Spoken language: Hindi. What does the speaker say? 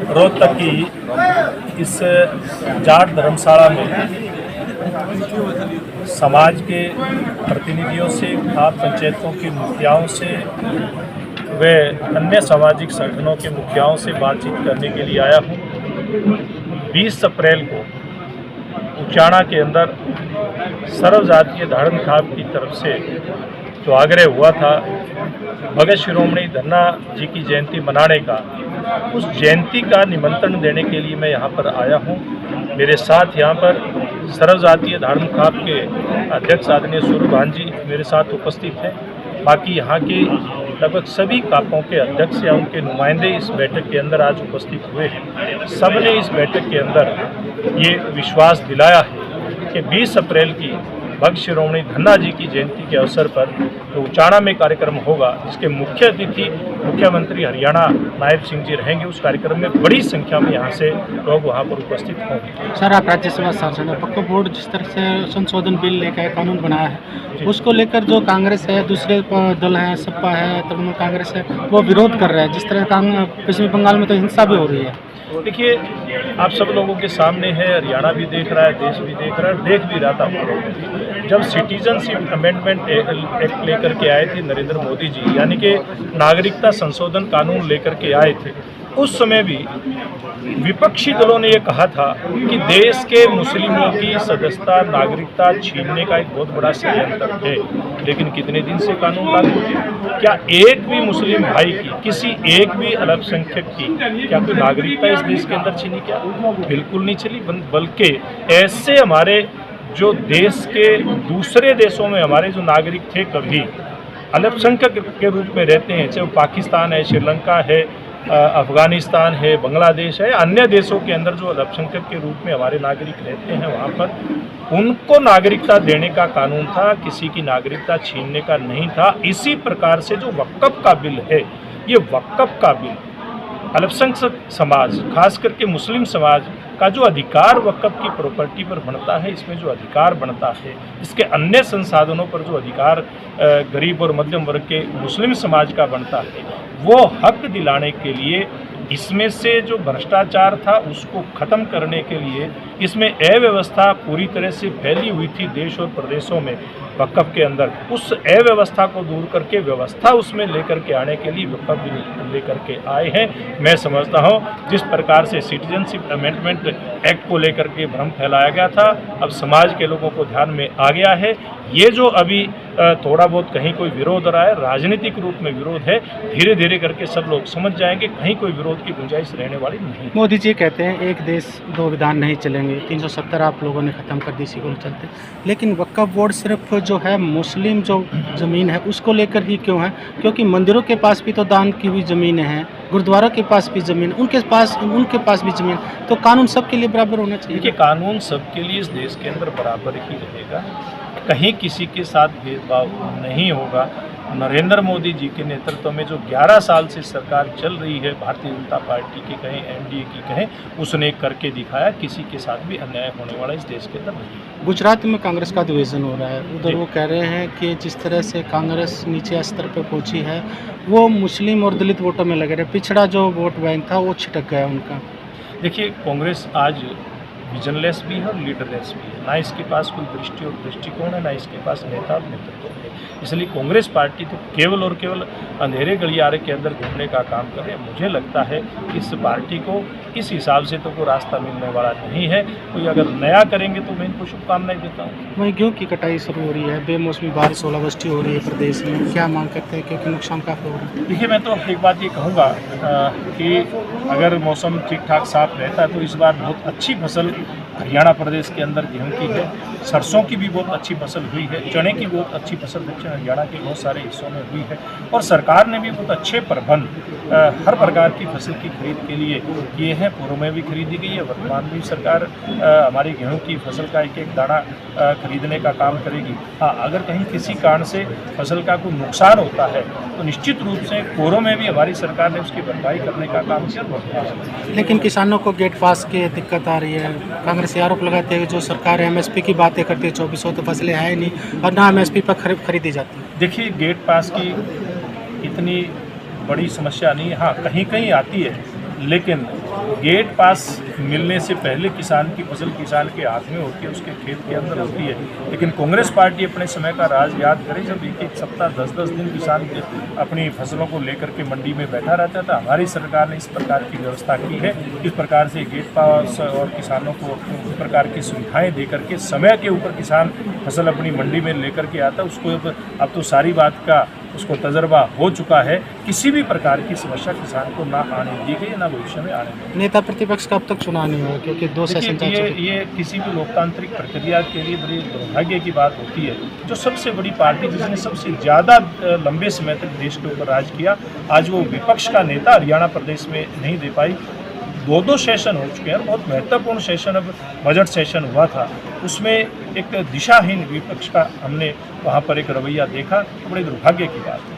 रोहतक की इस जाट धर्मशाला में समाज के प्रतिनिधियों से, खाप पंचायतों के मुखियाओं से व अन्य सामाजिक संगठनों के मुखियाओं से बातचीत करने के लिए आया हूँ। 20 अप्रैल को उचाना के अंदर सर्वजातीय धारण खाप की तरफ से जो आग्रह हुआ था भगत शिरोमणि धन्ना जी की जयंती मनाने का, उस जयंती का निमंत्रण देने के लिए मैं यहाँ पर आया हूँ। मेरे साथ यहाँ पर सर्वजातीय धारण खाप के अध्यक्ष आदरणीय सूर्यभान जी मेरे साथ उपस्थित हैं। बाकी यहाँ के लगभग सभी कापों के अध्यक्ष या उनके नुमाइंदे इस बैठक के अंदर आज उपस्थित हुए हैं। सबने इस बैठक के अंदर ये विश्वास दिलाया है कि 20 अप्रैल की भगत शिरोमणि धन्ना जी की जयंती के अवसर पर जो उचाना में कार्यक्रम होगा, जिसके मुख्य अतिथि मुख्यमंत्री हरियाणा नायब सिंह जी रहेंगे, उस कार्यक्रम में बड़ी संख्या में यहाँ से लोग वहाँ पर उपस्थित होंगे। सर, आप राज्यसभा सांसद हैं। वक्फ बोर्ड जिस तरह से संशोधन बिल लेकर कानून बनाया है, उसको लेकर जो कांग्रेस है, दूसरे दल हैं, सपा है, तृणमूल कांग्रेस है, वो विरोध कर रहे हैं। जिस तरह पश्चिमी बंगाल में तो हिंसा भी हो रही है। देखिए, आप सब लोगों के सामने है, हरियाणा भी देख रहा है, देश भी देख रहा है, देख भी रहा था। जब सिटीजनशिप अमेंडमेंट एक्ट लेकर के आए थे नरेंद्र मोदी जी, यानी कि नागरिकता संशोधन कानून लेकर के आए थे, उस समय भी विपक्षी दलों ने ये कहा था कि देश के मुस्लिमों की सदस्यता, नागरिकता छीनने का एक बहुत बड़ा षड्यंत्र है। लेकिन कितने दिन से कानून लागू है? क्या एक भी मुस्लिम भाई की, किसी एक भी अल्पसंख्यक की क्या कोई नागरिकता इस देश के अंदर छीनी? क्या बिल्कुल नहीं चली। बल्कि ऐसे हमारे जो देश के दूसरे देशों में हमारे जो नागरिक थे, कभी अल्पसंख्यक के रूप में रहते हैं, चाहे वो पाकिस्तान है, श्रीलंका है, अफगानिस्तान है, बांग्लादेश है, अन्य देशों के अंदर जो अल्पसंख्यक के रूप में हमारे नागरिक रहते हैं, वहाँ पर उनको नागरिकता देने का कानून था, किसी की नागरिकता छीनने का नहीं था। इसी प्रकार से जो वक्फ का बिल है, ये वक्फ का बिल अल्पसंख्यक समाज, खास करके मुस्लिम समाज का जो अधिकार वक्फ की प्रॉपर्टी पर बनता है, इसमें जो अधिकार बनता है, इसके अन्य संसाधनों पर जो अधिकार गरीब और मध्यम वर्ग के मुस्लिम समाज का बनता है, वो हक दिलाने के लिए, इसमें से जो भ्रष्टाचार था उसको ख़त्म करने के लिए, इसमें अव्यवस्था पूरी तरह से फैली हुई थी देश और प्रदेशों में वक्फ के अंदर, उस अव्यवस्था को दूर करके व्यवस्था उसमें लेकर के आने के लिए वक्फ बिल लेकर के आए हैं। मैं समझता हूँ जिस प्रकार से सिटीजनशिप अमेंडमेंट एक्ट को लेकर के भ्रम फैलाया गया था, अब समाज के लोगों को ध्यान में आ गया है। ये जो अभी थोड़ा बहुत कहीं कोई विरोध रहा है, राजनीतिक रूप में विरोध है, धीरे धीरे करके सब लोग समझ जाएंगे, कहीं कोई विरोध की गुंजाइश रहने वाली नहीं। मोदी जी कहते हैं एक देश दो विधान नहीं चलेंगे, 370 आप लोगों ने ख़त्म कर दी, इसी को चलते। लेकिन वक्फ बोर्ड सिर्फ जो है मुस्लिम जो ज़मीन है उसको लेकर ही क्यों है? क्योंकि मंदिरों के पास भी तो दान की हुई ज़मीनें हैं, गुरुद्वारों के पास भी ज़मीन, उनके पास भी ज़मीन, तो कानून सबके लिए बराबर होना चाहिए। देखिए, कानून सबके लिए इस देश के अंदर बराबर ही रहेगा, कहीं किसी के साथ भेदभाव नहीं होगा। नरेंद्र मोदी जी के नेतृत्व में जो 11 साल से सरकार चल रही है, भारतीय जनता पार्टी की कहें, एनडीए की कहें, उसने करके दिखाया, किसी के साथ भी अन्याय होने वाला इस देश के अंदर नहीं। गुजरात में कांग्रेस का डिवीज़न हो रहा है, उधर वो कह रहे हैं कि जिस तरह से कांग्रेस नीचे स्तर पर पहुंची है, वो मुस्लिम और दलित वोटों में लगे रहे, पिछड़ा जो वोट बैंक था वो छिटक गया उनका। देखिए, कांग्रेस आज विजनलेस भी है और लीडरलेस भी है, ना इसके पास कोई दृष्टि और दृष्टिकोण है, ना इसके पास नेता और नेतृत्व है। इसलिए कांग्रेस पार्टी तो केवल और केवल अंधेरे गलियारे के अंदर घूमने का काम कर रहे हैं। मुझे लगता है कि इस पार्टी को इस हिसाब से तो कोई रास्ता मिलने वाला नहीं है। कोई अगर नया करेंगे तो मैं इनको शुभकामनाएं देता हूँ। वहीं गेहूँ की कटाई शुरू हो रही है, बेमौसमी बारिश, ओलावृष्टि हो रही है प्रदेश में, क्या मांग करते हैं? क्योंकि नुकसान काफ़ी हो रहा है। देखिए, मैं तो एक बात ये कहूँगा कि अगर मौसम ठीक ठाक साफ रहता है तो इस बार बहुत अच्छी फसल हरियाणा प्रदेश के अंदर गेहूं की है, सरसों की भी बहुत अच्छी फसल हुई है, चने की बहुत अच्छी फसल दक्षिण हरियाणा के बहुत सारे हिस्सों में हुई है, और सरकार ने भी बहुत अच्छे प्रबंध हर प्रकार की फसल की खरीद के लिए किए हैं। पूर्व में भी खरीदी गई है, वर्तमान में भी सरकार हमारी गेहूं की फसल का एक एक दाना खरीदने का काम करेगी। हाँ, अगर कहीं किसी कारण से फसल का कोई नुकसान होता है तो निश्चित रूप से पूर्व में भी हमारी सरकार ने उसकी भरपाई करने का काम किया। लेकिन किसानों को गेट पास की दिक्कत आ रही है। कांग्रेस आरोप लगाते हैं जो सरकार एमएसपी की बातें करती है, 2400 तो फसलें है नहीं और ना एमएसपी पर खरीदी जाती है। देखिए, गेट पास की इतनी बड़ी समस्या नहीं है, हाँ कहीं कहीं आती है, लेकिन गेट पास मिलने से पहले किसान की फसल किसान के हाथ में होती है, उसके खेत के अंदर होती है। लेकिन कांग्रेस पार्टी अपने समय का राज याद करे, जब एक एक सप्ताह 10-10 दिन किसान अपनी फसलों को लेकर के मंडी में बैठा रहता था। हमारी सरकार ने इस प्रकार की व्यवस्था की है, इस प्रकार से गेट पास और किसानों को इस प्रकार की सुविधाएँ दे करके समय के ऊपर किसान फसल अपनी मंडी में लेकर के आता। उसको अब तो सारी बात का उसको तजर्बा हो चुका है। किसी भी प्रकार की समस्या किसान को ना आने दी गई, ना भविष्य में आने दी। नेता प्रतिपक्ष का अब तक चुनाव नहीं हुआ क्योंकि 2 सेशन चल चुके। ये किसी भी लोकतांत्रिक प्रक्रिया के लिए बड़ी दुर्भाग्य की बात होती है। जो सबसे बड़ी पार्टी जिसने सबसे ज़्यादा लंबे समय तक देश के ऊपर राज किया, आज वो विपक्ष का नेता हरियाणा प्रदेश में नहीं दे पाई। 2 सेशन हो चुके हैं। बहुत महत्वपूर्ण सेशन अब बजट सेशन हुआ था, उसमें एक दिशाहीन विपक्ष का हमने वहाँ पर एक रवैया देखा। बड़े दुर्भाग्य की बात है।